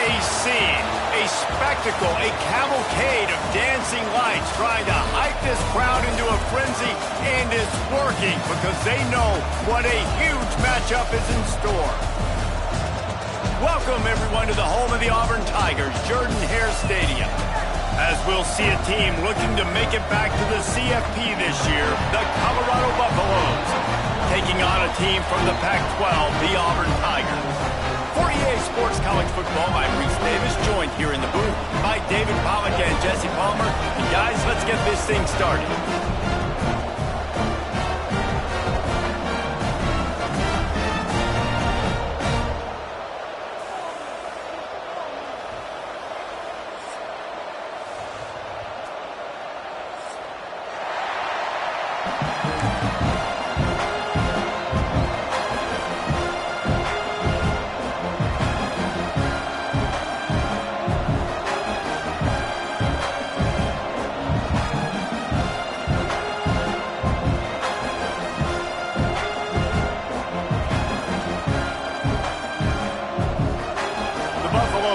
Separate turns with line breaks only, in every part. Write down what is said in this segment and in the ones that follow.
a scene, a spectacle, a cavalcade of dancing lights trying to hype this crowd into a frenzy, and it's working because they know what a huge matchup is in store. Welcome, everyone, to the home of the Auburn Tigers, Jordan-Hare Stadium. As we'll see a team looking to make it back to the CFP this year, the Colorado Buffaloes, taking on a team from the Pac-12, the Auburn Tigers. For EA Sports College Football, I'm Reese Davis, joined here in the booth by David Pollack and Jesse Palmer. And guys, let's get this thing started.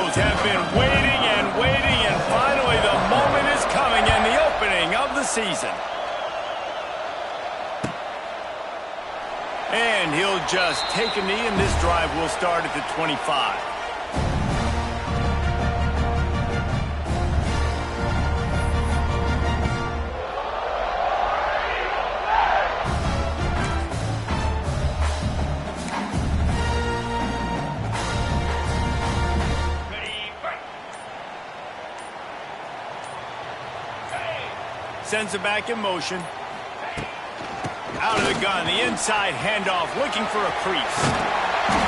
Have been waiting and waiting, and finally the moment is coming, and the opening of the season. And he'll just take a knee, and this drive will start at the 25. Sends it back in motion. Out of the gun, the inside handoff, looking for a crease.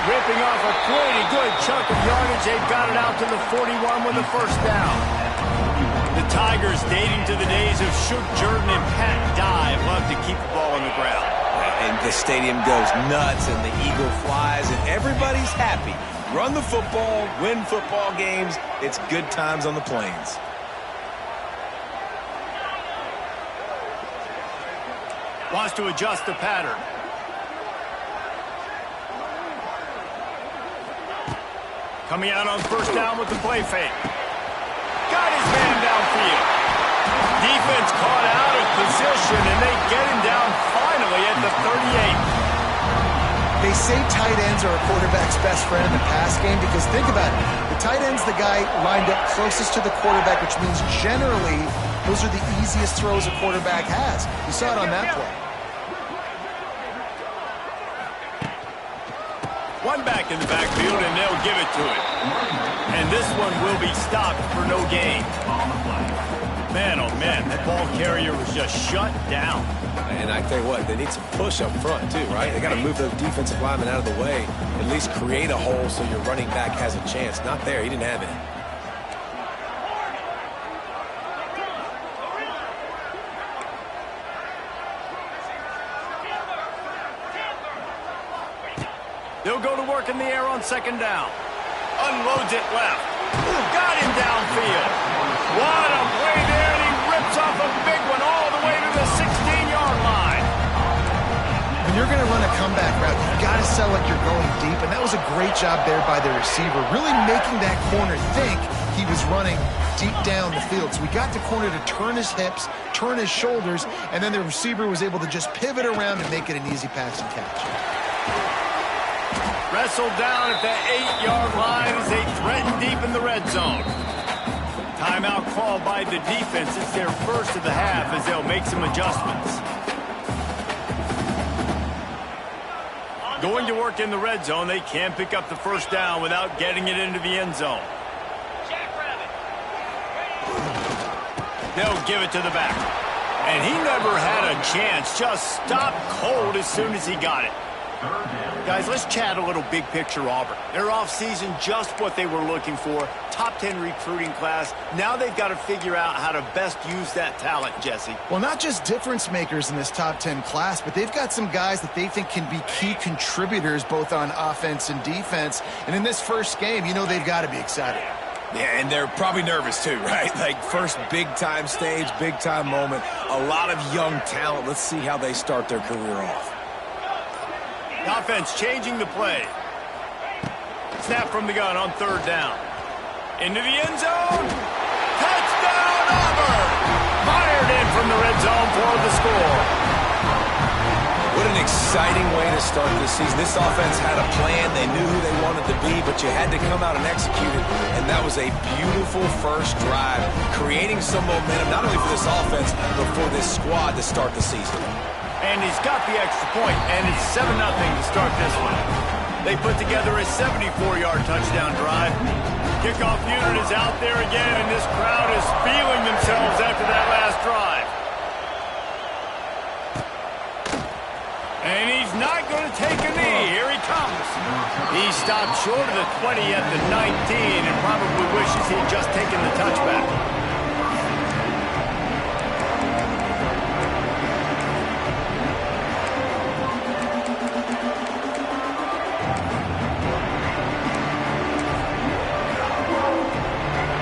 Ripping off a pretty good chunk of yardage. They've got it out to the 41 with the first down. The Tigers, dating to the days of Shook Jordan and Pat Dye, love to keep the ball on the ground.
And the stadium goes nuts, and the eagle flies, and everybody's happy. Run the football, win football games. It's good times on the plains.
Wants to adjust the pattern. Coming out on first down with the play fake. Got his man downfield. Defense caught out of position, and they get him down finally at the 38.
They say tight ends are a quarterback's best friend in the pass game because think about it. The tight end's the guy lined up closest to the quarterback, which means generally those are the easiest throws a quarterback has. You saw it on that play.
One back in the backfield, and they'll give it to him. And this one will be stopped for no gain. Man, oh man, that ball carrier was just shut down.
And I tell you what, they need some push up front too, right? They got to move those defensive linemen out of the way, at least create a hole so your running back has a chance. Not there, he didn't have it.
They'll go to work in the air on second down. Unloads it left. Got him downfield. What a play there, and he rips off a big one all the way to the 16-yard line.
When you're going to run a comeback route, you've got to sell like you're going deep, and that was a great job there by the receiver, really making that corner think he was running deep down the field. So we got the corner to turn his hips, turn his shoulders, and then the receiver was able to just pivot around and make it an easy pass and catch.
Wrestled down at the 8-yard line as they threaten deep in the red zone. Timeout called by the defense. It's their first of the half as they'll make some adjustments. Going to work in the red zone, they can pick up the first down without getting it into the end zone. They'll give it to the back. And he never had a chance. Just stopped cold as soon as he got it. Guys, let's chat a little big picture Auburn. Their offseason, just what they were looking for. Top 10 recruiting class. Now they've got to figure out how to best use that talent, Jesse.
Well, not just difference makers in this top 10 class, but they've got some guys that they think can be key contributors both on offense and defense. And in this first game, you know they've got to be excited.
Yeah, and they're probably nervous too, right? Like first big-time stage, big-time moment. A lot of young talent. Let's see how they start their career off.
The offense changing the play. Snap from the gun on third down. Into the end zone. Touchdown, Auburn! Fired in from the red zone for the score.
What an exciting way to start this season. This offense had a plan. They knew who they wanted to be, but you had to come out and execute it. And that was a beautiful first drive, creating some momentum, not only for this offense, but for this squad to start the season.
And he's got the extra point, and it's 7-0 to start this one. They put together a 74-yard touchdown drive. Kickoff unit is out there again, and this crowd is feeling themselves after that last drive. And he's not going to take a knee. Here he comes. He stopped short of the 20 at the 19 and probably wishes he had just taken the touchback.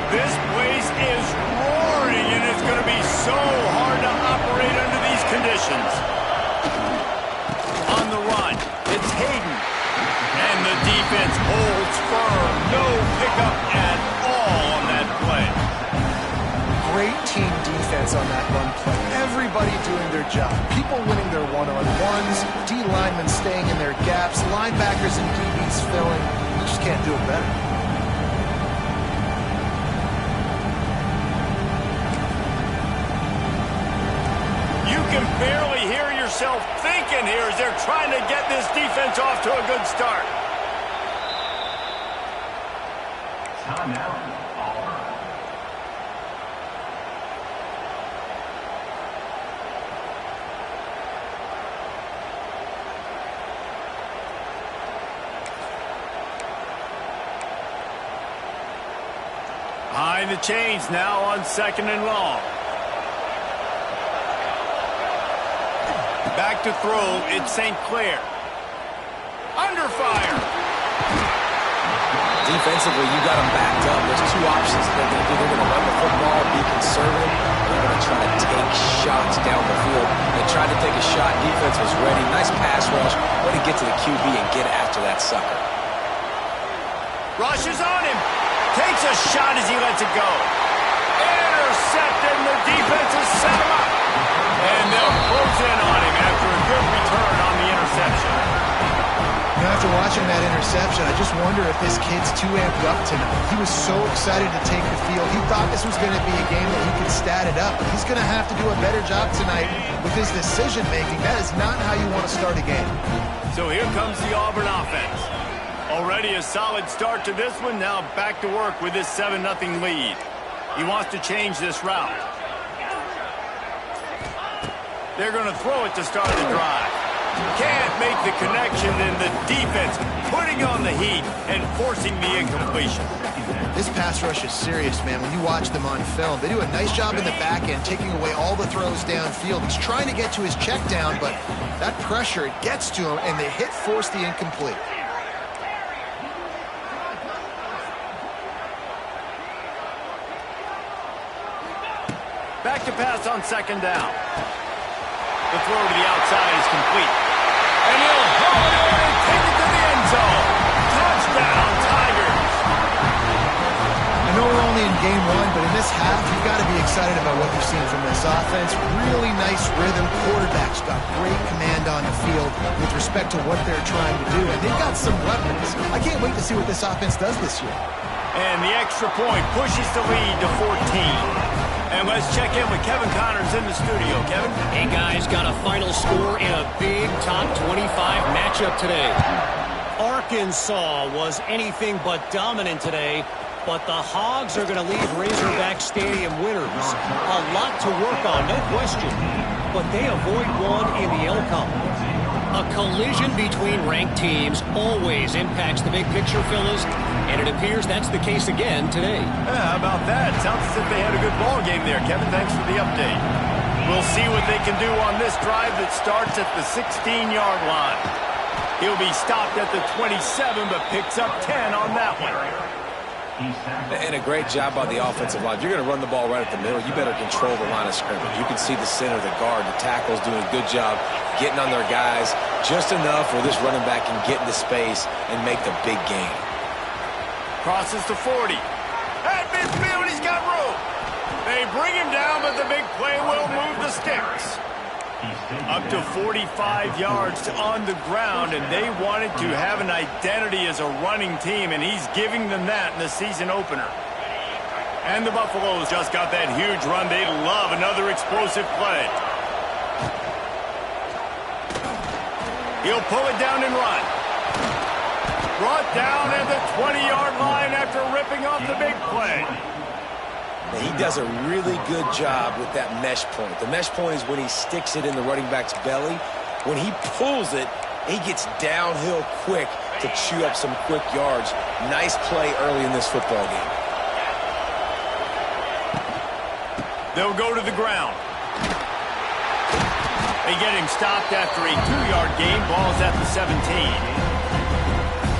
This place is roaring, and it's going to be so hard to operate under these conditions. On the run, it's Hayden. And the defense holds firm. No pickup at all on that play.
Great team defense on that run play. Everybody doing their job. People winning their one-on-ones, D linemen staying in their gaps, linebackers and DBs filling. You just can't do it better.
You can barely hear yourself thinking here as they're trying to get this defense off to a good start. Behind the chains now on 2nd and long. Back to throw, it's St. Clair. Under fire.
Defensively, you got them backed up. There's two options they're going to do. They're going to run the football, be conservative, or they're going to try to take shots down the field. They tried to take a shot. Defense was ready. Nice pass rush. Way to get to the QB and get after that sucker.
Rushes on him. Takes a shot as he lets it go. Intercepted, and the defense has set him up. And they'll close in on him after a good return on the interception.
You know, after watching that interception, I just wonder if this kid's too amped up tonight. He was so excited to take the field. He thought this was going to be a game that he could stat it up. He's going to have to do a better job tonight with his decision-making. That is not how you want to start a game.
So here comes the Auburn offense. Already a solid start to this one. Now back to work with this 7-0 lead. He wants to change this route. They're going to throw it to start the drive. Can't make the connection, and the defense putting on the heat and forcing the incompletion.
This pass rush is serious, man. When you watch them on film, they do a nice job in the back end, taking away all the throws downfield. He's trying to get to his check down, but that pressure, it gets to him, and the hit forced the incomplete.
Back to pass on 2nd down. The throw to the outside is complete. And he'll haul it in and take it to the end zone. Touchdown, Tigers.
I know we're only in game one, but in this half, you've got to be excited about what you've seen from this offense. Really nice rhythm. Quarterback's got great command on the field with respect to what they're trying to do. And they've got some weapons. I can't wait to see what this offense does this year.
And the extra point pushes the lead to 14. And let's check in with Kevin Connors in the studio. Kevin?
Hey, guys, got a final score in a big top 25 matchup today. Arkansas was anything but dominant today, but the Hogs are going to leave Razorback Stadium winners. A lot to work on, no question, but they avoid one in the Elcom. A collision between ranked teams always impacts the big picture, fellas, and it appears that's the case again today.
How about that? Sounds as if they had a good ball game there, Kevin. Thanks for the update. We'll see what they can do on this drive that starts at the 16-yard line. He'll be stopped at the 27, but picks up 10 on that one.
And a great job by the offensive line. If you're going to run the ball right at the middle, you better control the line of scrimmage. You can see the center, the guard, the tackles doing a good job getting on their guys just enough where this running back can get into space and make the big game.
Crosses to 40. At midfield, he's got room. They bring him down, but the big play will move the sticks. Up to 45 yards on the ground, and they wanted to have an identity as a running team, and he's giving them that in the season opener. And the Buffaloes just got that huge run. They love another explosive play. He'll pull it down and run. Brought down at the 20-yard line after ripping off the big play.
He does a really good job with that mesh point. The mesh point is when he sticks it in the running back's belly. When he pulls it, he gets downhill quick to chew up some quick yards. Nice play early in this football game.
They'll go to the ground. They get him stopped after a 2-yard gain. Ball's at the 17.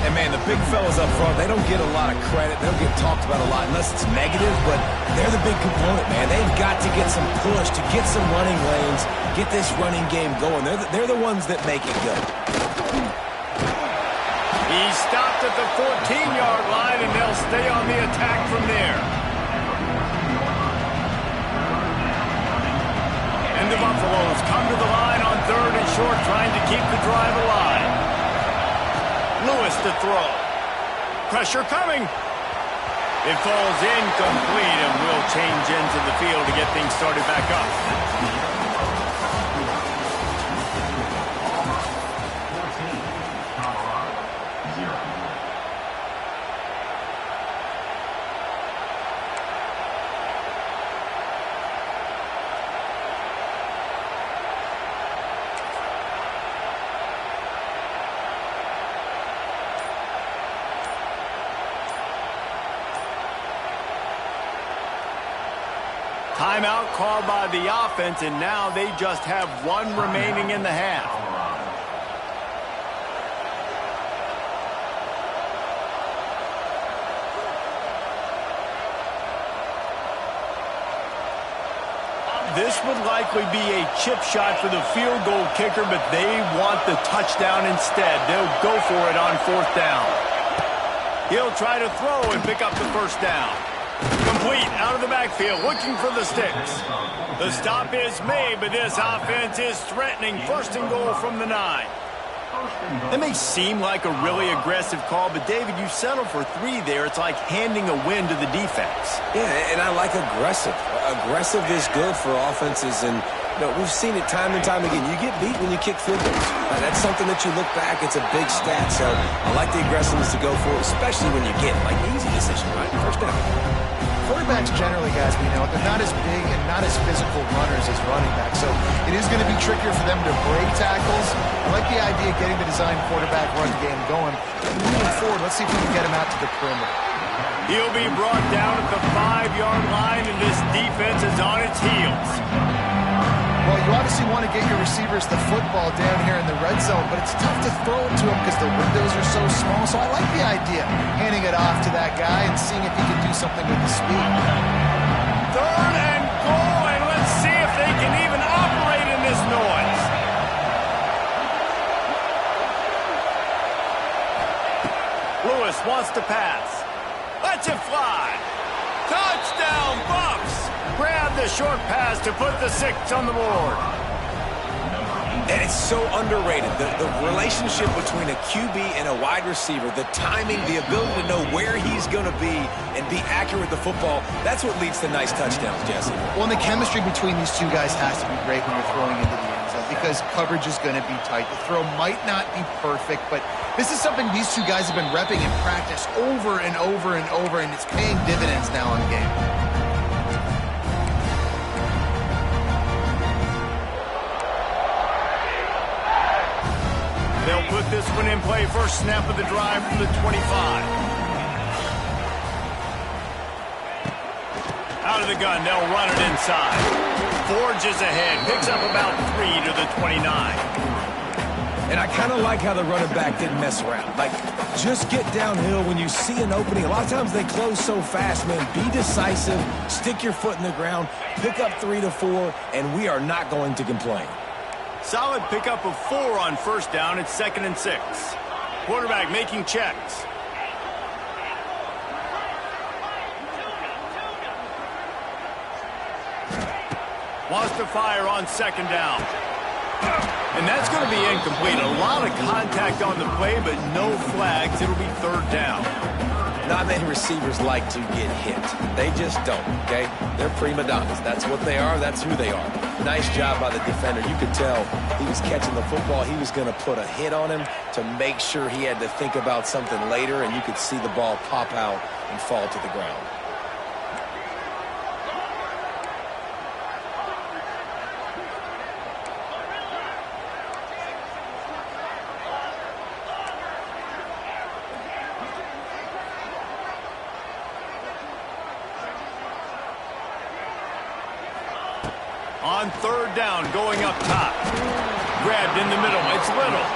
And, man, the big fellas up front, they don't get a lot of credit. They don't get talked about a lot unless it's negative, but they're the big component, man. They've got to get some push, to get some running lanes, get this running game going. They're the ones that make it go.
He's stopped at the 14-yard line, and they'll stay on the attack from there. And the Buffaloes come to the line on 3rd and short, trying to keep the drive alive. Lewis to throw. Pressure coming. It falls incomplete, and will change into the field to get things started back up. Timeout called by the offense, and now they just have one remaining in the half. This would likely be a chip shot for the field goal kicker, but they want the touchdown instead. They'll go for it on 4th down. He'll try to throw and pick up the first down. Complete out of the backfield, looking for the sticks. The stop is made, but this offense is threatening. 1st and goal from the 9. That may seem like a really aggressive call, but David, you settle for 3 there. It's like handing a win to the defense.
Yeah, and I like aggressive. Aggressive is good for offenses, and we've seen it time and time again. You get beat when you kick field goals. That's something that you look back, it's a big stat. So I like the aggressiveness to go for it, especially when you get like easy decision, right? 1st down.
Quarterbacks generally, guys, we know, they're not as big and not as physical runners as running backs. So it is going to be trickier for them to break tackles. I like the idea of getting the design quarterback run game going. Moving forward, let's see if we can get him out to the perimeter.
He'll be brought down at the 5-yard line, and this defense is on its heels.
Well, you obviously want to get your receivers the football down here in the red zone, but it's tough to throw it to them because the windows are so small. So I like the idea, handing it off to that guy and seeing if he can do something with the speed.
3rd and goal, and let's see if they can even operate in this noise. Lewis wants to pass. Lets it fly. Touchdown, Buffs! Grab the short pass to put the 6 on the board.
And it's so underrated. The relationship between a QB and a wide receiver, the timing, the ability to know where he's going to be and be accurate with the football, that's what leads to nice touchdowns, Jesse.
Well, and the chemistry between these two guys has to be great when you're throwing into the end zone because coverage is going to be tight. The throw might not be perfect, but this is something these two guys have been repping in practice over and over and over, and it's paying dividends now in game.
They'll put this one in play. First snap of the drive from the 25. Out of the gun, they'll run it inside. Forges ahead, picks up about 3 to the 29.
And I kind of like how the running back didn't mess around. Like, just get downhill when you see an opening. A lot of times they close so fast, man. Be decisive, stick your foot in the ground, pick up 3 to 4, and we are not going to complain.
Solid pickup of 4 on 1st down. It's 2nd and 6. Quarterback making checks. Wants to fire on second down. And that's going to be incomplete. A lot of contact on the play, but no flags. It'll be third down.
Not many receivers like to get hit. They just don't, okay? They're prima donnas. That's what they are. That's who they are. Nice job by the defender. You could tell he was catching the football. He was going to put a hit on him to make sure he had to think about something later, and you could see the ball pop out and fall to the ground.
On third down, going up top. Grabbed in the middle. It's Little.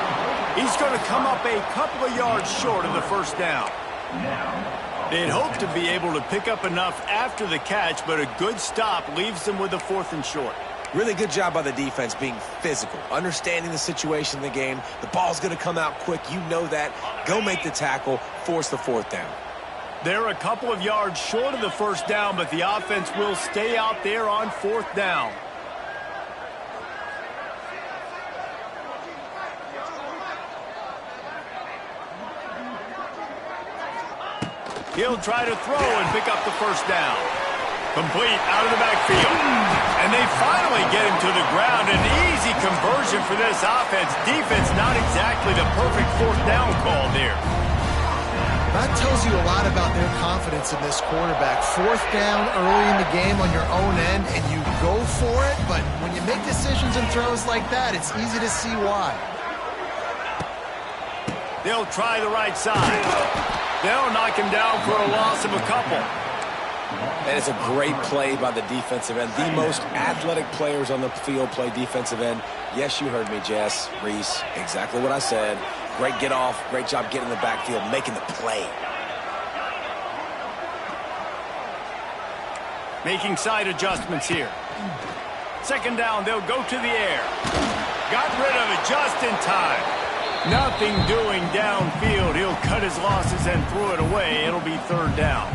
He's going to come up a couple of yards short of the first down. They'd hope to be able to pick up enough after the catch, but a good stop leaves them with a 4th and short.
Really good job by the defense being physical, understanding the situation in the game. The ball's going to come out quick. You know that. Go make the tackle, force the 4th down.
They're a couple of yards short of the first down, but the offense will stay out there on 4th down. He'll try to throw and pick up the first down. Complete out of the backfield. And they finally get him to the ground. An easy conversion for this offense. Defense not exactly the perfect 4th down call there.
That tells you a lot about their confidence in this quarterback. 4th down early in the game on your own end, and you go for it. But when you make decisions and throws like that, it's easy to see why.
They'll try the right side. They'll knock him down for a loss of a couple.
And it's a great play by the defensive end. The most athletic players on the field play defensive end. Yes, you heard me, Jess, Reese. Exactly what I said. Great get off. Great job getting in the backfield, making the play.
Making side adjustments here. Second down, they'll go to the air. Got rid of it just in time. Nothing doing downfield. He'll cut his losses and throw it away. It'll be third down.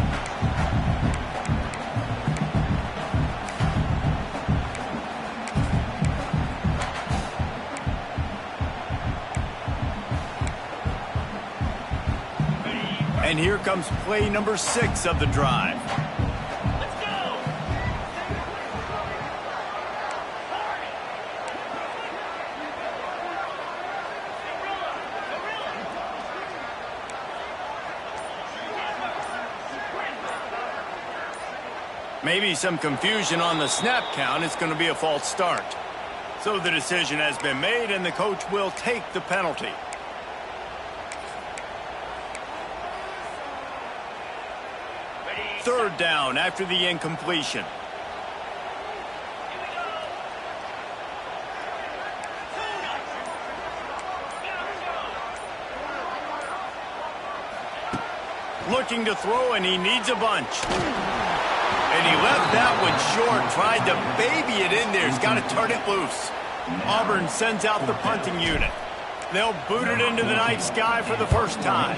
And here comes play number 6 of the drive. Maybe some confusion on the snap count. It's going to be a false start. So the decision has been made, and the coach will take the penalty. Third down after the incompletion. Looking to throw, and he needs a bunch. And he left that one short, tried to baby it in there. He's got to turn it loose. Auburn sends out the punting unit. They'll boot it into the night sky for the first time.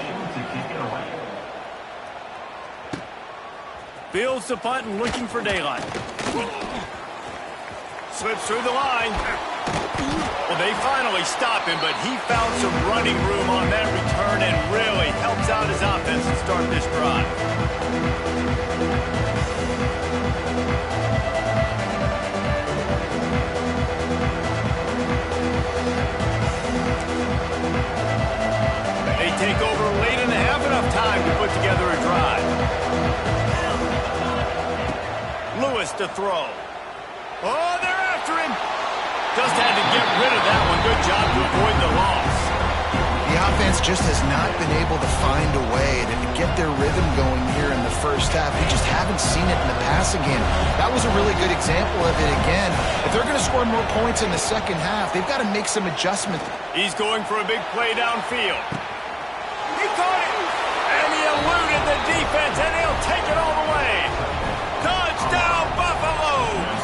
Fields the punt and looking for daylight. Slips through the line. Well, they finally stop him, but he found some running room on that return and really helps out his offense to start this drive. They take over late in the half, enough time to put together a drive. Lewis to throw. Oh, they're after him. Just had to get rid of that one. Good job to avoid the loss.
The offense just has not been able to find a way to get their rhythm going here in the first half. They just haven't seen it in the passing game. That was a really good example of it again. If they're going to score more points in the second half, they've got to make some adjustments.
He's going for a big play downfield. He caught it, and he eluded the defense, and he'll take it all the way. Touchdown, Buffaloes!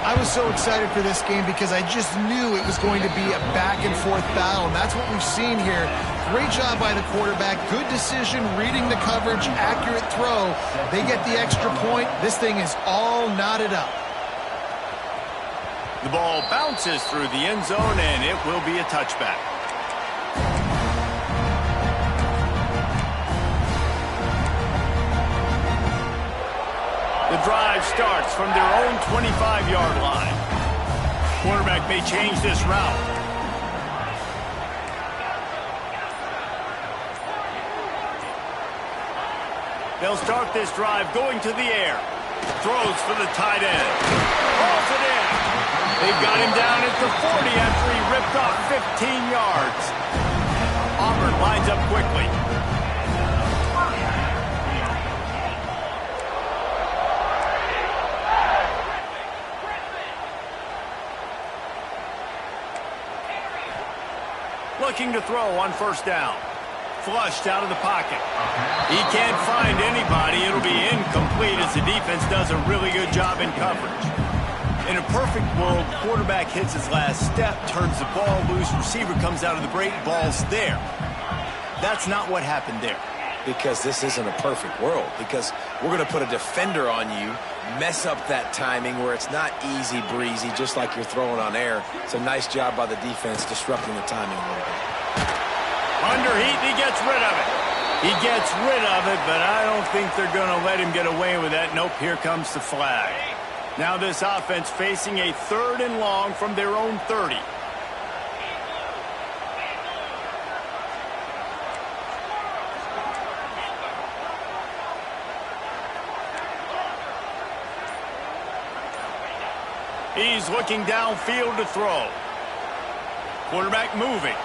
I was so excited for this game because I just knew it was going to be a back-and-forth battle, and that's what we've seen here. Great job by the quarterback. Good decision, reading the coverage, accurate throw. They get the extra point. This thing is all knotted up.
The ball bounces through the end zone, and it will be a touchback. The drive starts from their own 25-yard line. Quarterback may change this route. They'll start this drive going to the air. Throws for the tight end. Calls it in. They've got him down at the 40 after he ripped off 15 yards. Auburn lines up quickly. Looking to throw on first down. Flushed out of the pocket. He can't find anybody. It'll be incomplete as the defense does a really good job in coverage. In a perfect world, quarterback hits his last step, turns the ball loose, receiver comes out of the break, ball's there. That's not what happened there.
Because this isn't a perfect world. Because we're going to put a defender on you, mess up that timing where it's not easy breezy, just like you're throwing on air. It's a nice job by the defense disrupting the timing a little bit.
Under heat, he gets rid of it. He gets rid of it, but I don't think they're going to let him get away with that. Nope, here comes the flag. Now this offense facing a 3rd and long from their own 30. He's looking downfield to throw. Quarterback moving.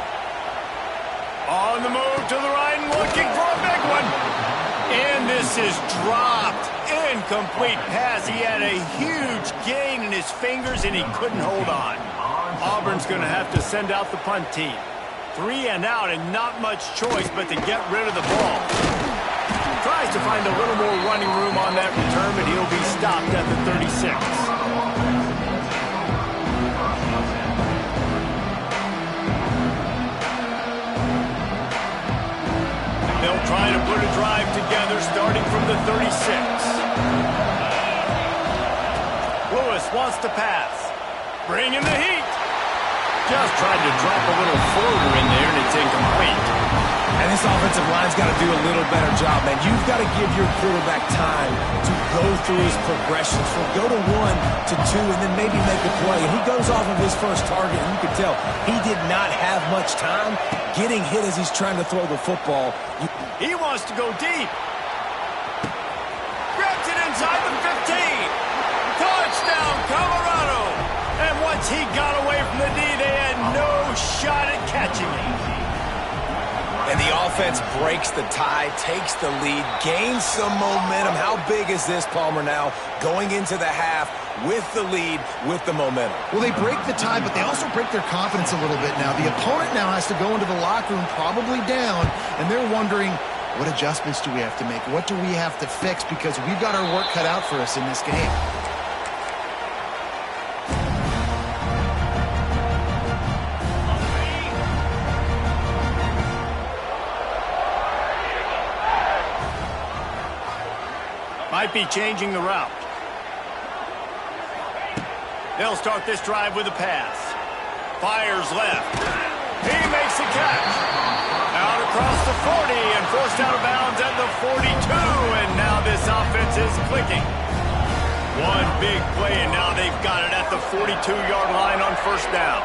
On the move to the right and looking for a big one. And this is dropped. Incomplete pass. He had a huge gain in his fingers and he couldn't hold on. Auburn's going to have to send out the punt team. 3 and out and not much choice but to get rid of the ball. Tries to find a little more running room on that return, but he'll be stopped at the 36. They'll try to put a drive together starting from the 36. Lewis wants to pass. Bringing the heat. Just tried to drop a little floater in there, and it's incomplete.
And this offensive line's got to do a little better job, man. You've got to give your quarterback time to go through his progressions from go to 1 to 2 and then maybe make a play. And he goes off of his first target, and you can tell he did not have much time getting hit as he's trying to throw the football.
He wants to go deep. Grabs it inside the 15. Touchdown, Colorado. And once he got away from the D, they had no shot at catching him.
And the offense breaks the tie, takes the lead, gains some momentum. How big is this, Palmer, now going into the half with the lead, with the momentum?
Well, they break the tie, but they also break their confidence a little bit now. The opponent now has to go into the locker room probably down, and they're wondering, what adjustments do we have to make? What do we have to fix? Because we've got our work cut out for us in this game.
Might be changing the route. They'll start this drive with a pass. Fires left. He makes the catch. Out across the 40 and forced out of bounds at the 42. And now this offense is clicking. One big play, and now they've got it at the 42-yard line on first down.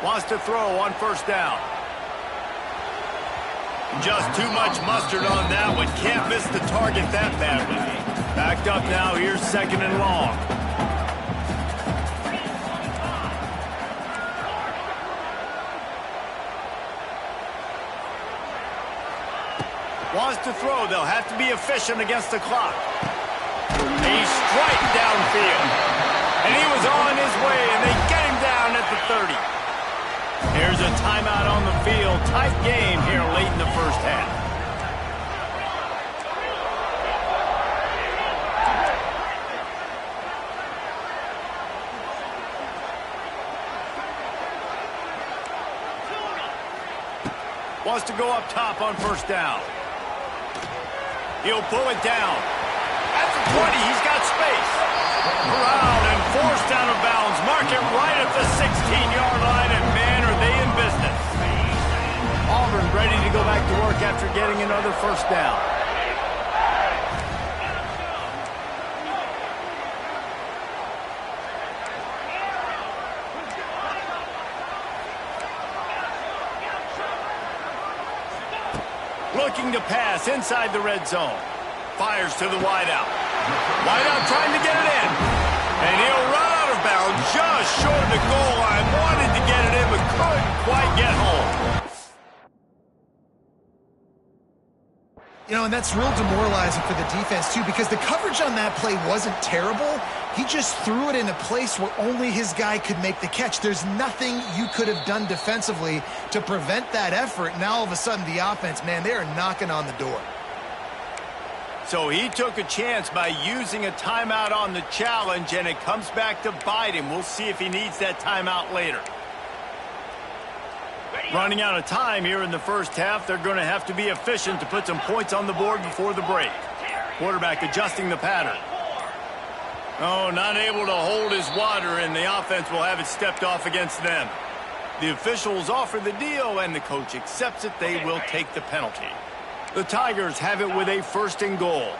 Wants to throw on first down. Just too much mustard on that one. Can't miss the target that badly. Backed up now. Here's 2nd and long. Wants to throw. They'll have to be efficient against the clock. A strike downfield. And he was on his way, and they get him down at the 30. Here's a timeout on the field. Tight game here late in the first half. Wants to go up top on first down. He'll pull it down. At the 20, he's got space. Around and forced out of bounds. Mark it right at the 16-yard line, and man, are they in business. Auburn ready to go back to work after getting another first down. Looking to pass inside the red zone. Fires to the wideout. Wideout trying to get it in. And he'll run out of bounds just short of the goal line. Wanted to get it in, but couldn't quite get home.
You know, and that's real demoralizing for the defense, too, because the coverage on that play wasn't terrible. He just threw it in a place where only his guy could make the catch. There's nothing you could have done defensively to prevent that effort. Now, all of a sudden, the offense, man, they are knocking on the door.
So he took a chance by using a timeout on the challenge, and it comes back to bite him. We'll see if he needs that timeout later. Running out of time here in the first half. They're going to have to be efficient to put some points on the board before the break. Quarterback adjusting the pattern. Oh, not able to hold his water, and the offense will have it stepped off against them. The officials offer the deal, and the coach accepts it. They will take the penalty. The Tigers have it with a 1st and goal.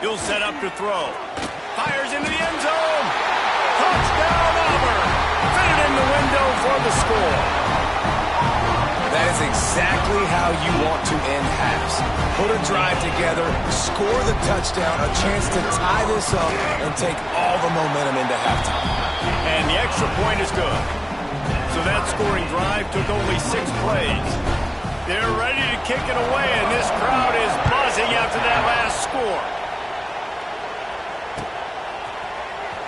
He'll set up to throw. Fires into the end zone. Touchdown, Auburn. Fit it in the window for the score.
That is exactly how you want to end halves. Put a drive together, score the touchdown, a chance to tie this up, and take all the momentum into halftime.
And the extra point is good. So that scoring drive took only 6 plays. They're ready to kick it away, and this crowd is buzzing after that last score.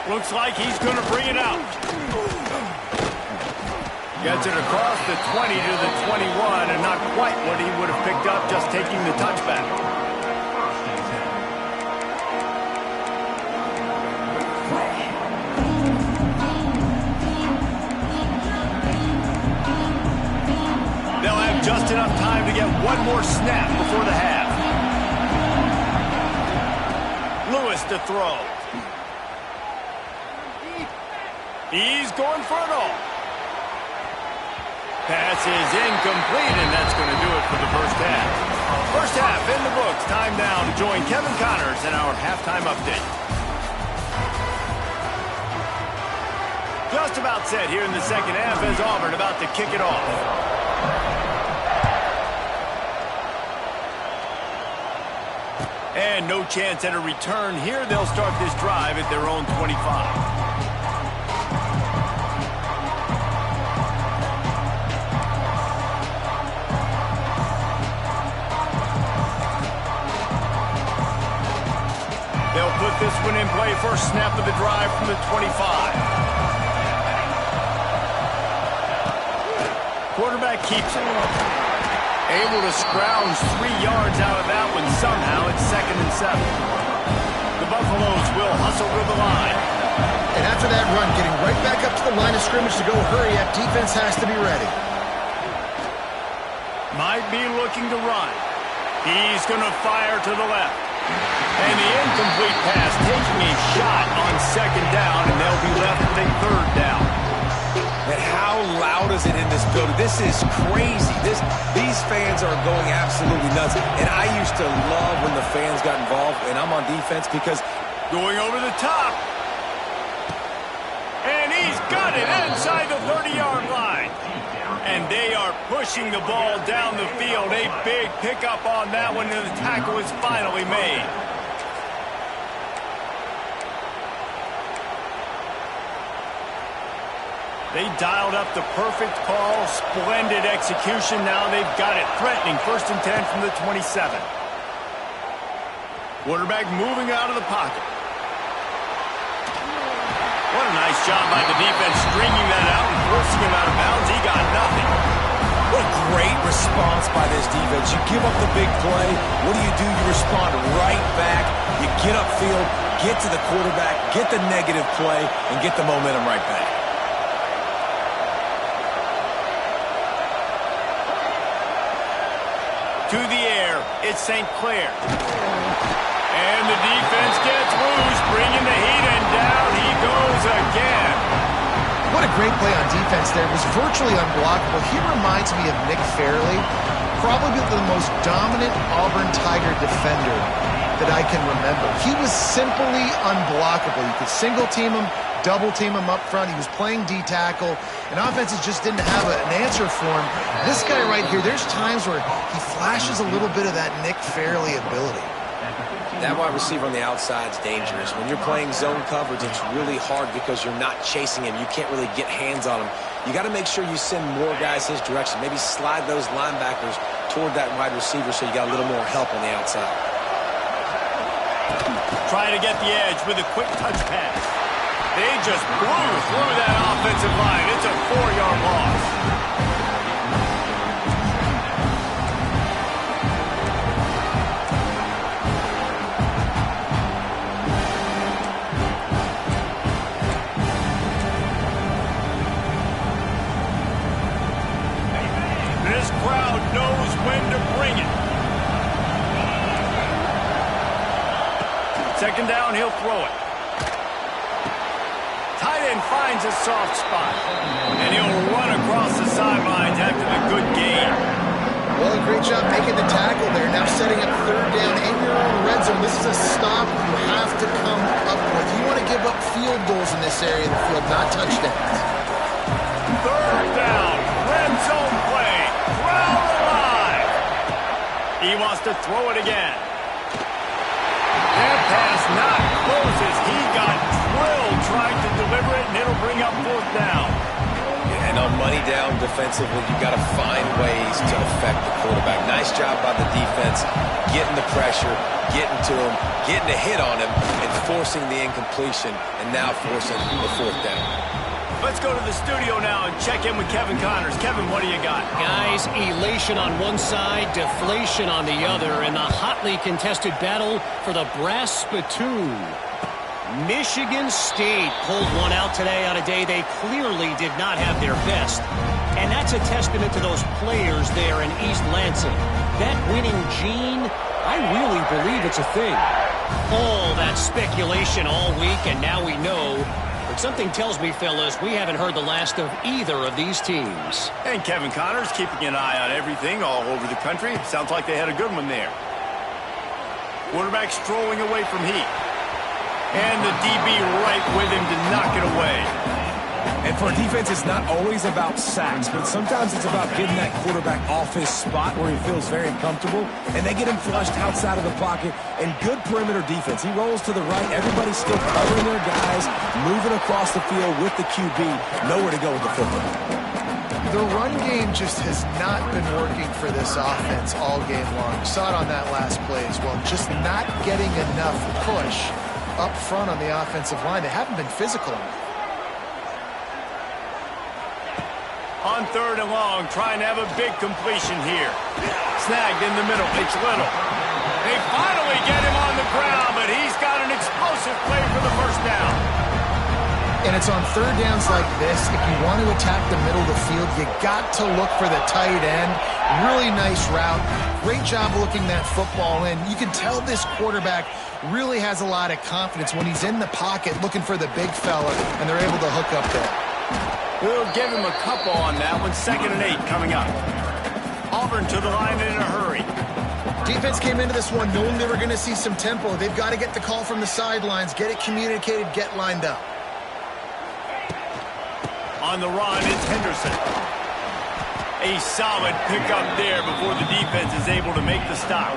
Looks like he's going to bring it out. Gets it across the 20 to the 21, and not quite what he would have picked up just taking the touchback. They'll have just enough time to get one more snap before the half. Lewis to throw. He's going for it all. Pass is incomplete, and that's going to do it for the first half. First half in the books. Time now to join Kevin Connors in our halftime update. Just about set here in the second half as Auburn about to kick it off. And no chance at a return here. They'll start this drive at their own 25. They'll put this one in play. First snap of the drive from the 25. Quarterback keeps it. Able to scrounge 3 yards out of that one somehow. It's 2nd and 7. The Buffaloes will hustle to the line.
And after that run, getting right back up to the line of scrimmage to go hurry up, defense has to be ready.
Might be looking to run. He's going to fire to the left. And the incomplete pass taking a shot on 2nd down, and they'll be left with a 3rd down.
And how loud is it in this building? This is crazy. These fans are going absolutely nuts. And I used to love when the fans got involved, and I'm on defense because
going over the top. And he's got it inside the 30-yard line. And they are pushing the ball down the field. A big pickup on that one, and the tackle is finally made. They dialed up the perfect call, splendid execution. Now they've got it threatening. 1st and 10 from the 27. Quarterback moving out of the pocket. What a nice job by the defense stringing that out and forcing him out of bounds. He got nothing.
what a great response by this defense. You give up the big play. What do? You respond right back. You get upfield, get to the quarterback, get the negative play, and get the momentum right back.
To the air, it's St. Clair. And the defense gets loose, bringing the heat, and down he goes again.
What a great play on defense there. It was virtually unblockable. He reminds me of Nick Fairley, probably the most dominant Auburn Tiger defender that I can remember. He was simply unblockable. You could single team him, double team him up front. He was playing D-tackle, and offenses just didn't have an answer for him. This guy right here, there's times where he flashes a little bit of that Nick Fairley ability.
That wide receiver on the outside is dangerous. When you're playing zone coverage, it's really hard because you're not chasing him. You can't really get hands on him. You got to make sure you send more guys his direction. Maybe slide those linebackers toward that wide receiver so you got a little more help on the outside.
Trying to get the edge with a quick touch pass. They just blew through that offensive line. It's a 4-yard loss. This crowd knows when to bring it. Second down, he'll throw it. Tight end finds a soft spot. And he'll run across the sidelines after the good gain.
Well, a great job making the tackle there. Now setting up third down in your own red zone. This is a stop you have to come up with. You want to give up field goals in this area of the field, not touchdowns.
Third down, red zone play. Crowd alive. He wants to throw it again. That pass not closes. He got drilled trying to deliver it, and it'll bring up fourth down.
And on money down defensively, you got to find ways to affect the quarterback. Nice job by the defense, getting the pressure, getting to him, getting a hit on him, and forcing the incompletion, and now forcing the fourth down.
Let's go to the studio now and check in with Kevin Connors. Kevin, what do you got?
Guys, elation on one side, deflation on the other, in the hotly contested battle for the brass spittoon. Michigan State pulled one out today on a day they clearly did not have their best. And that's a testament to those players there in East Lansing. That winning gene, I really believe it's a thing. All that speculation all week, and now we know. But something tells me, fellas, we haven't heard the last of either of these teams.
And Kevin Connors keeping an eye on everything all over the country. Sounds like they had a good one there. Quarterback strolling away from heat. And the DB right with him to knock it away.
And for a defense, it's not always about sacks, but sometimes it's about getting that quarterback off his spot where he feels very comfortable, and they get him flushed outside of the pocket, and good perimeter defense. He rolls to the right. Everybody's still covering their guys, moving across the field with the QB. Nowhere to go with the football.
The run game just has not been working for this offense all game long. We saw it on that last play as well. Just not getting enough push up front on the offensive line. They haven't been physical enough.
On third and long, trying to have a big completion here. Snagged in the middle. It's Little. They finally get him on the ground, but he's got an explosive play for the first down.
And it's on third downs like this. If you want to attack the middle of the field, you got to look for the tight end. Really nice route. Great job looking that football in. You can tell this quarterback really has a lot of confidence when he's in the pocket looking for the big fella, and they're able to hook up there.
We'll give him a couple on that one. 2nd and 8 coming up. Auburn to the line in a hurry.
Defense came into this one knowing they were going to see some tempo. They've got to get the call from the sidelines, get it communicated, get lined up.
On the run, it's Henderson. A solid pickup there before the defense is able to make the stop.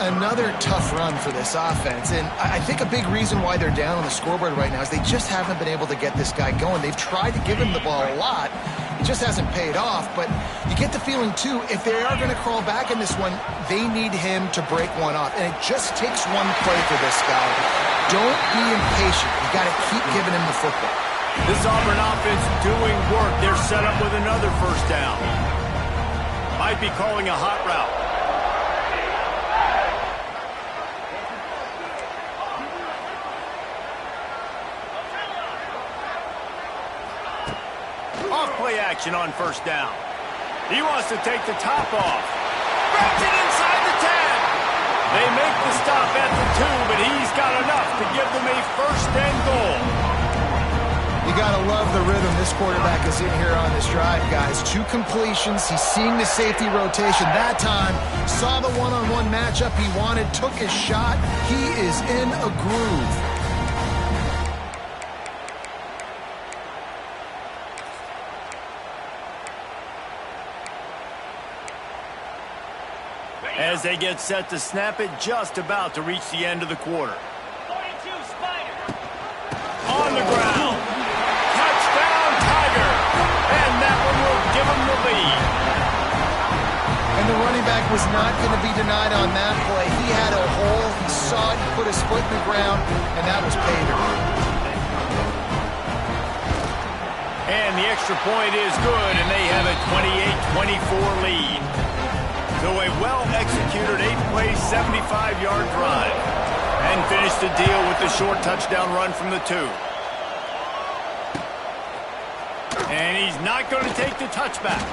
Another tough run for this offense, and I think a big reason why they're down on the scoreboard right now is they just haven't been able to get this guy going. They've tried to give him the ball a lot. It just hasn't paid off, but you get the feeling, too, if they are going to crawl back in this one, they need him to break one off, and it just takes one play for this guy. Don't be impatient. You got to keep giving him the football.
This Auburn offense doing work. They're set up with another first down. Might be calling a hot route. play action on first down. He wants to take the top off. Grabs it inside the 10. They make the stop at the 2, but he's got enough to give them a first and goal.
You got to love the rhythm this quarterback is in here on this drive, guys. 2 completions. He's seeing the safety rotation. That time, saw the one-on-one matchup he wanted, took his shot. He is in a groove.
As they get set to snap it, just about to reach the end of the quarter.
42 Spider.
On the ground. Touchdown, Tiger. And that one will give them the lead.
And the running back was not going to be denied on that play. He had a hole. He saw it. He put his foot in the ground, and that was pay dirt.
And the extra point is good, and they have a 28-24 lead. So a well-executed 8-play, 75-yard drive. And finish the deal with the short touchdown run from the 2. And he's not going to take the touchback.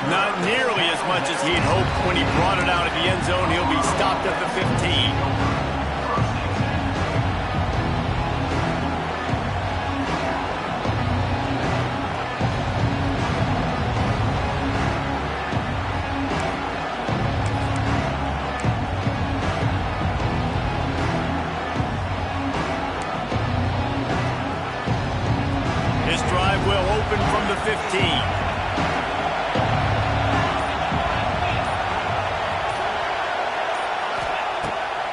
Not nearly as much as he'd hoped when he brought it out of the end zone. He'll be stopped at the 15. From the 15.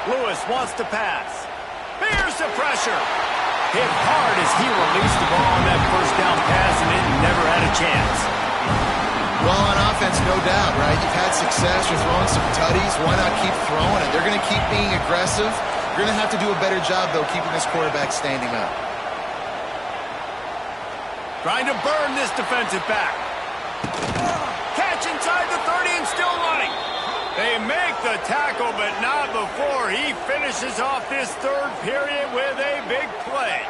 Lewis wants to pass. Here's the pressure. Hit hard as he released the ball on that first down pass, and it never had a chance.
Well, on offense, no doubt, right? You've had success. You're throwing some tutties. Why not keep throwing it? They're going to keep being aggressive. You're going to have to do a better job, though, keeping this quarterback standing up.
Trying to burn this defensive back. Catch inside the 30 and still running. They make the tackle, but not before he finishes off this third period with a big play.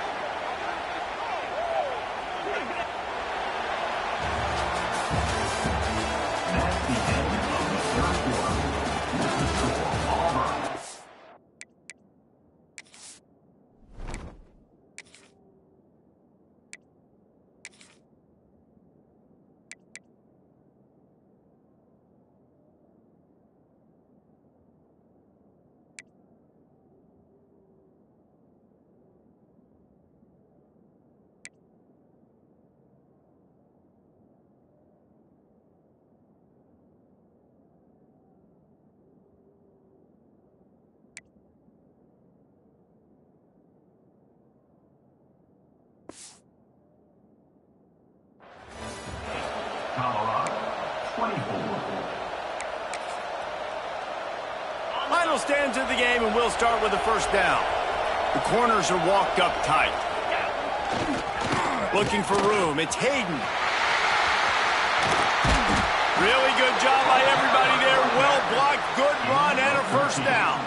Final stands of the game, and we'll start with the first down. The corners are walked up tight. Looking for room. It's Hayden. Really good job by everybody there. Well blocked, good run, and a first down.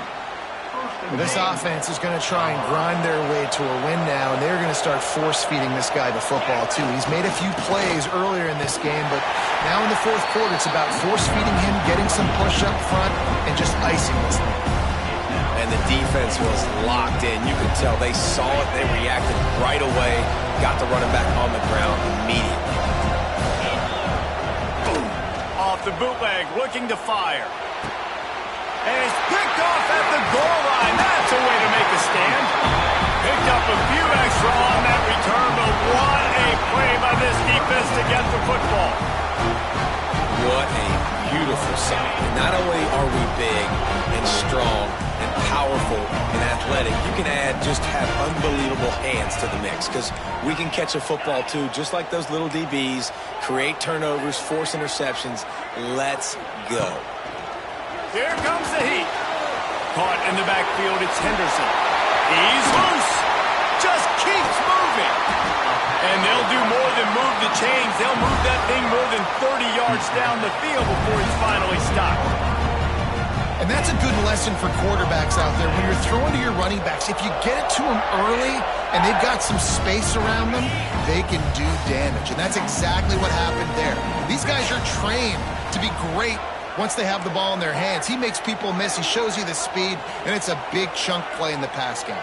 This offense is going to try and grind their way to a win now, and they're going to start force-feeding this guy the football, too. He's made a few plays earlier in this game, but now in the fourth quarter, it's about force-feeding him, getting some push up front, and just icing this thing.
And the defense was locked in. You could tell they saw it, they reacted right away, got the running back on the ground immediately.
Boom. Off the bootleg, looking to fire. And it's picked off at the goal line. That's a way to make a stand. Picked up a few extra on that return, but what a play by this defense to get the football.
What a beautiful sight. Not only are we big and strong and powerful and athletic, you can have unbelievable hands to the mix, because we can catch a football too, just like those little DBs, create turnovers, force interceptions. Let's go.
Here comes the heat. Caught in the backfield, it's Henderson. He's loose. Just keeps moving. And they'll do more than move the chains. They'll move that thing more than 30 yards down the field before he's finally stopped.
And that's a good lesson for quarterbacks out there. When you're throwing to your running backs, if you get it to them early and they've got some space around them, they can do damage. And that's exactly what happened there. These guys are trained to be great once they have the ball in their hands. He makes people miss. He shows you the speed, and it's a big chunk play in the pass game.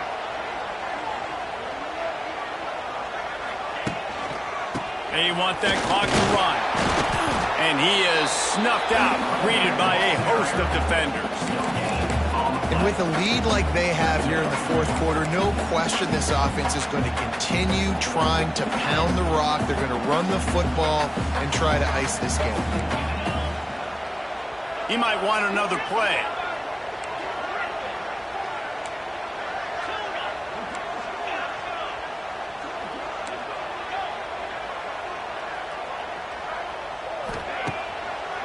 They want that clock to run. And he is snuffed out, greeted by a host of defenders.
And with a lead like they have here in the fourth quarter, no question this offense is going to continue trying to pound the rock. They're going to run the football and try to ice this game.
He might want another play.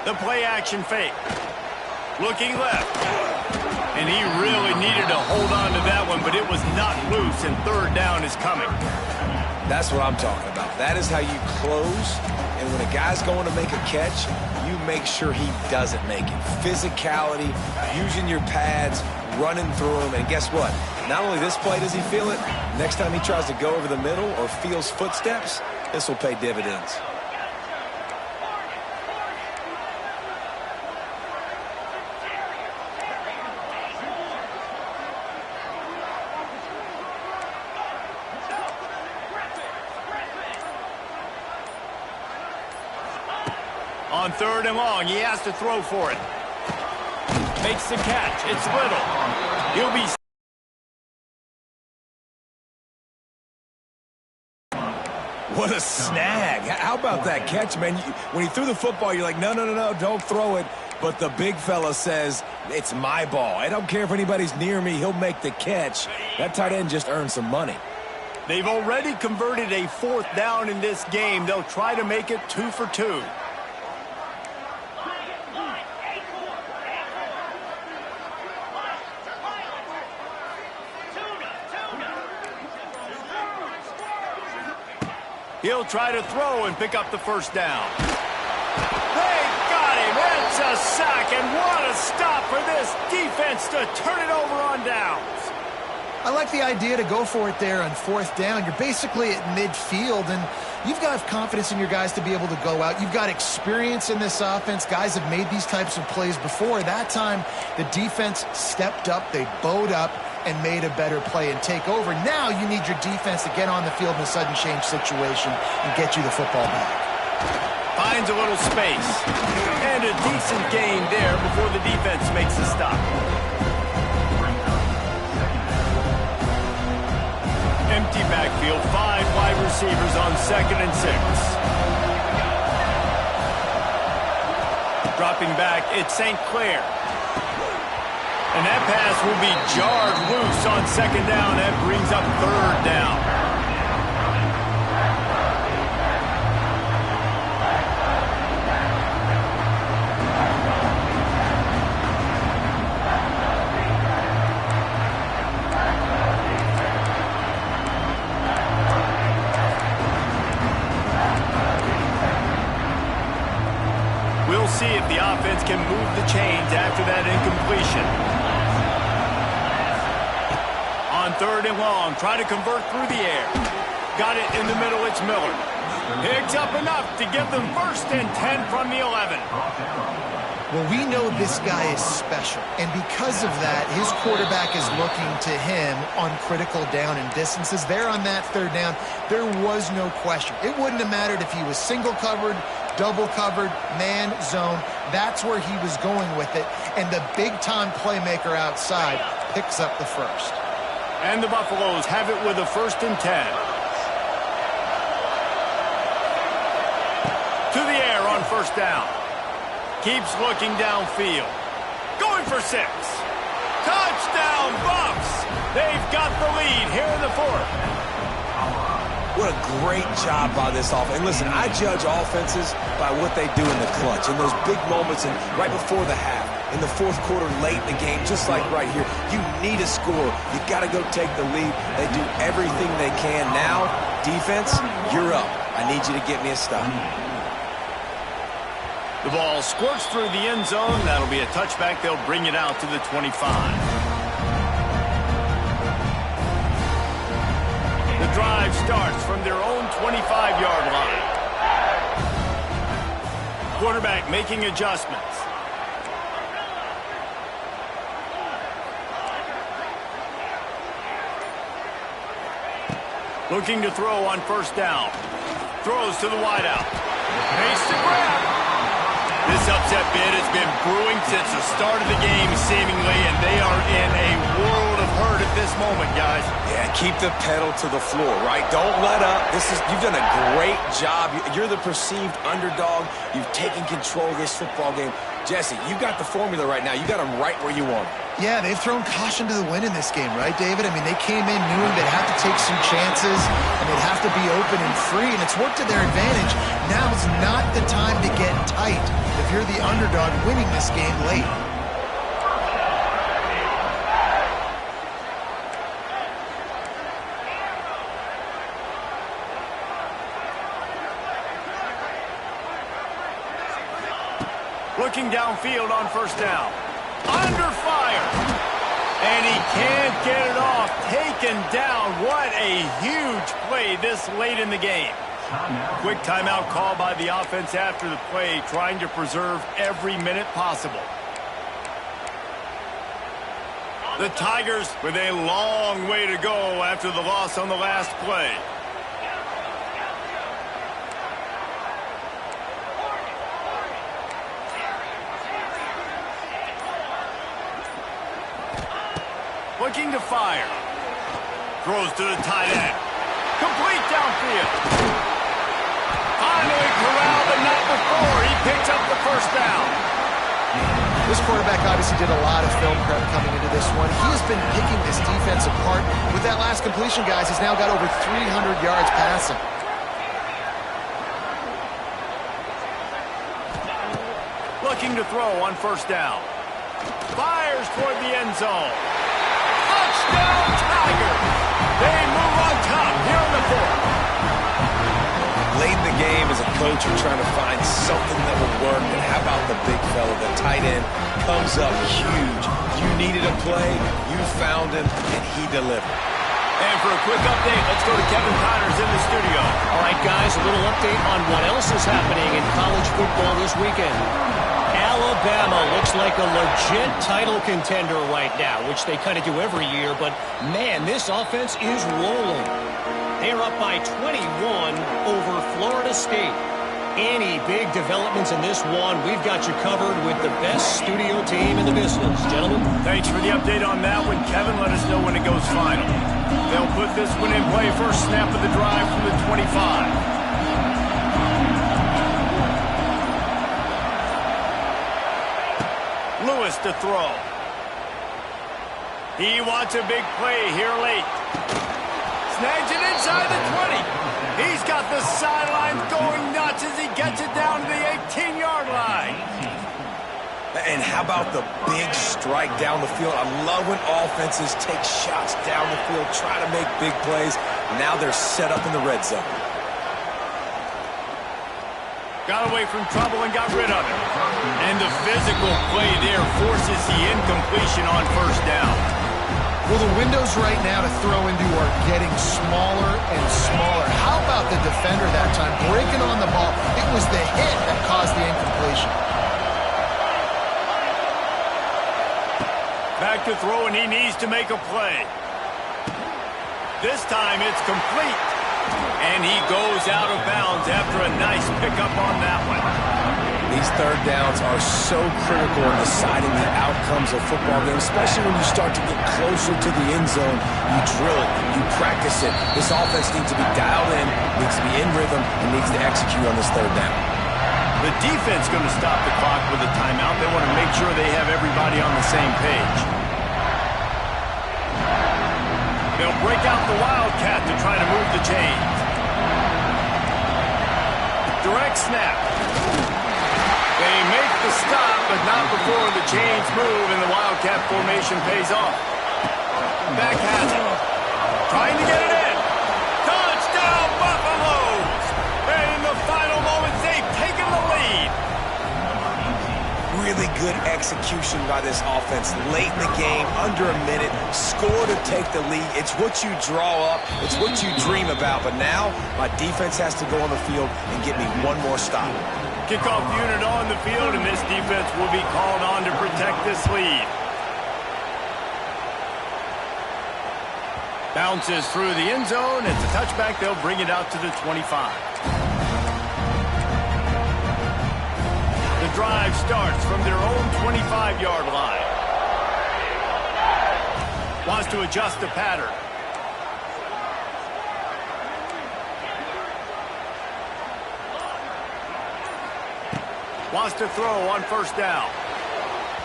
The play action fake. Looking left. And he really needed to hold on to that one, but it was not loose, and third down is coming.
That's what I'm talking about. That is how you close. And when a guy's going to make a catch, you make sure he doesn't make it. Physicality, using your pads, running through him. And guess what? Not only this play does he feel it, next time he tries to go over the middle or feels footsteps, this will pay dividends.
On third and long, he has to throw for it. Makes the catch. It's Little. He'll be...
What a snag. How about that catch, man? When he threw the football, you're like, no, don't throw it. But the big fella says, it's my ball. I don't care if anybody's near me. He'll make the catch. That tight end just earned some money.
They've already converted a fourth down in this game. They'll try to make it 2 for 2. He'll try to throw and pick up the first down. They got him. It's a sack, and what a stop for this defense to turn it over on downs.
I like the idea to go for it there on fourth down. You're basically at midfield, and you've got confidence in your guys to be able to go out. You've got experience in this offense. Guys have made these types of plays before. That time, the defense stepped up. They bowed up and made a better play and take over. Now you need your defense to get on the field in a sudden change situation and get you the football back.
Finds a little space. And a decent gain there before the defense makes the stop. Empty backfield, 5 wide receivers on 2nd and 6. Dropping back, it's St. Clair. And that pass will be jarred loose on 2nd down. That brings up 3rd down. We'll see if the offense can move the chains after that incompletion. On 3rd and long, try to convert through the air. Got it in the middle, it's Miller. Picks up enough to give them 1st and 10 from the 11.
Well, we know this guy is special, and because of that, his quarterback is looking to him on critical down and distances. There on that 3rd down, there was no question. It wouldn't have mattered if he was single covered, double covered, man, zone. That's where he was going with it, and the big-time playmaker outside picks up the 1st.
And the Buffaloes have it with a 1st and 10. To the air on 1st down. Keeps looking downfield. Going for 6. Touchdown, Buffs! They've got the lead here in the 4th.
What a great job by this offense. And listen, I judge offenses by what they do in the clutch, in those big moments and right before the half, in the 4th quarter, late in the game, just like right here. You need a score. You got to go take the lead. They do everything they can. Now, defense, you're up. I need you to get me a stop.
The ball squirts through the end zone. That'll be a touchback. They'll bring it out to the 25. The drive starts from their own 25-yard line. Quarterback making adjustments. Looking to throw on first down. Throws to the wideout. Makes the grab. This upset bid has been brewing since the start of the game, seemingly, and they are in a world of hurt at this moment, guys.
Yeah, keep the pedal to the floor, right? Don't let up. You've done a great job. You're the perceived underdog. You've taken control of this football game. Jesse, you got the formula right now. You got them right where you want them.
Yeah, they've thrown caution to the wind in this game, right, David? I mean, they came in knowing they'd have to take some chances, and they'd have to be open and free, and it's worked to their advantage. Now's not the time to get tight if you're the underdog winning this game late.
Looking downfield on first down. Under fire. And he can't get it off. Taken down. What a huge play this late in the game. Quick timeout call by the offense after the play, trying to preserve every minute possible. The Tigers with a long way to go after the loss on the last play. Looking to fire. Throws to the tight end. Complete downfield. Finally corralled, but not before. He picks up the first down.
This quarterback obviously did a lot of film prep coming into this one. He has been picking this defense apart. With that last completion, guys, he's now got over 300 yards passing.
Looking to throw on first down. Fires toward the end zone. Touchdown, Tigers! They move on top here in the fourth.
Late in the game, as a coach, you're trying to find something that will work. And how about the big fella, the tight end, comes up huge. You needed a play, you found him, and he delivered.
And for a quick update, let's go to Kevin Connors in the studio.
All right, guys, a little update on what else is happening in college football this weekend. Alabama looks like a legit title contender right now, which they kind of do every year, but man, this offense is rolling. They're up by 21 over Florida State. Any big developments in this one, we've got you covered with the best studio team in the business. Gentlemen.
Thanks for the update on that one, Kevin. Let us know when it goes final. They'll put this one in play. First snap of the drive from the 25. Lewis to throw. He wants a big play here late. Snags it inside the 20. He's got the sidelines going nuts as he gets it down to the 18-yard line.
And how about the big strike down the field? I love when offenses take shots down the field, try to make big plays. Now they're set up in the red zone.
Got away from trouble and got rid of it. And the physical play there forces the incompletion on first down.
Well, the windows right now to throw into are getting smaller and smaller. How about the defender that time breaking on the ball? It was the hit that caused the incompletion.
Back to throw, and he needs to make a play. This time it's complete. And he goes out of bounds after a nice pickup on that one.
These third downs are so critical in deciding the outcomes of football games, especially when you start to get closer to the end zone. You drill it, you practice it. This offense needs to be dialed in, needs to be in rhythm, and needs to execute on this third down.
The defense going to stop the clock with a timeout. They want to make sure they have everybody on the same page. They'll break out the Wildcat to try to move the chains. Direct snap. They make the stop, but not before the chains move and the Wildcat formation pays off. Back has it. Trying to get it in. Touchdown, Buffaloes! And in the final moments, they've taken the lead.
good execution by this offense late in the game, under a minute, score to take the lead. It's what you draw up. It's what you dream about. But now my defense has to go on the field and get me one more stop.
Kickoff unit on the field, and this defense will be called on to protect this lead. Bounces through the end zone. It's a touchback. They'll bring it out to the 25. The drive starts from their own 25-yard line. Wants to adjust the pattern. Wants to throw on first down.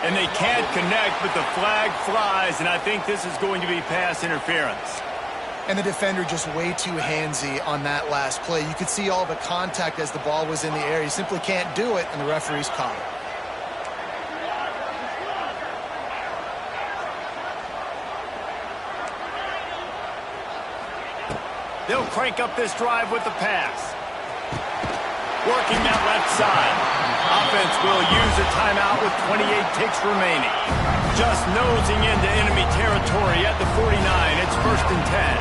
And they can't connect, but the flag flies, and I think this is going to be pass interference.
And the defender just way too handsy on that last play. You could see all the contact as the ball was in the air. He simply can't do it, and the referee's caught it.
They'll crank up this drive with the pass. Working that left side. Offense will use a timeout with 28 ticks remaining. Just nosing into enemy territory at the 49. It's 1st and 10.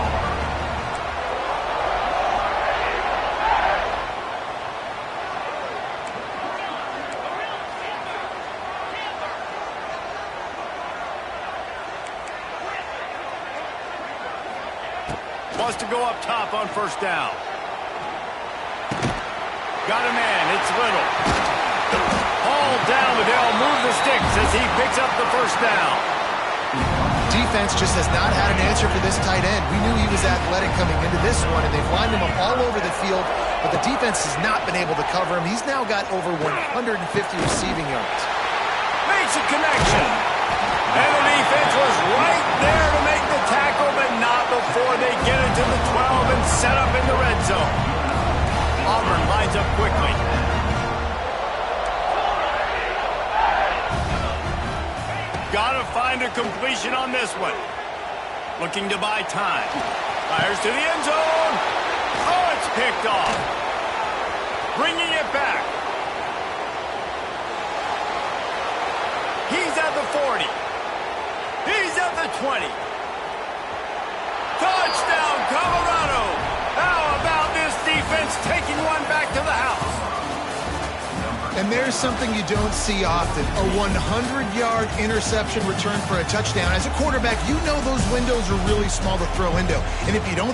Wants to go up top on first down. Got a man. It's Little. Hauled down, but they'll move the sticks as he picks up the first down.
Defense just has not had an answer for this tight end. We knew he was athletic coming into this one, and they've lined him up all over the field, but the defense has not been able to cover him. He's now got over 150 receiving yards.
Makes a connection. And the defense was right there to make the tackle, but not before they get it to the 12 and set up in the red zone. Auburn lines up quickly. Gotta find a completion on this one. Looking to buy time. Fires to the end zone. Oh, it's picked off. Bringing it back. He's at the 40. He's at the 20. Touchdown, Colorado. How about this defense taking one back to the house?
And there's something you don't see often, a 100-yard interception return for a touchdown. As a quarterback, you know those windows are really small to throw into. And if you don't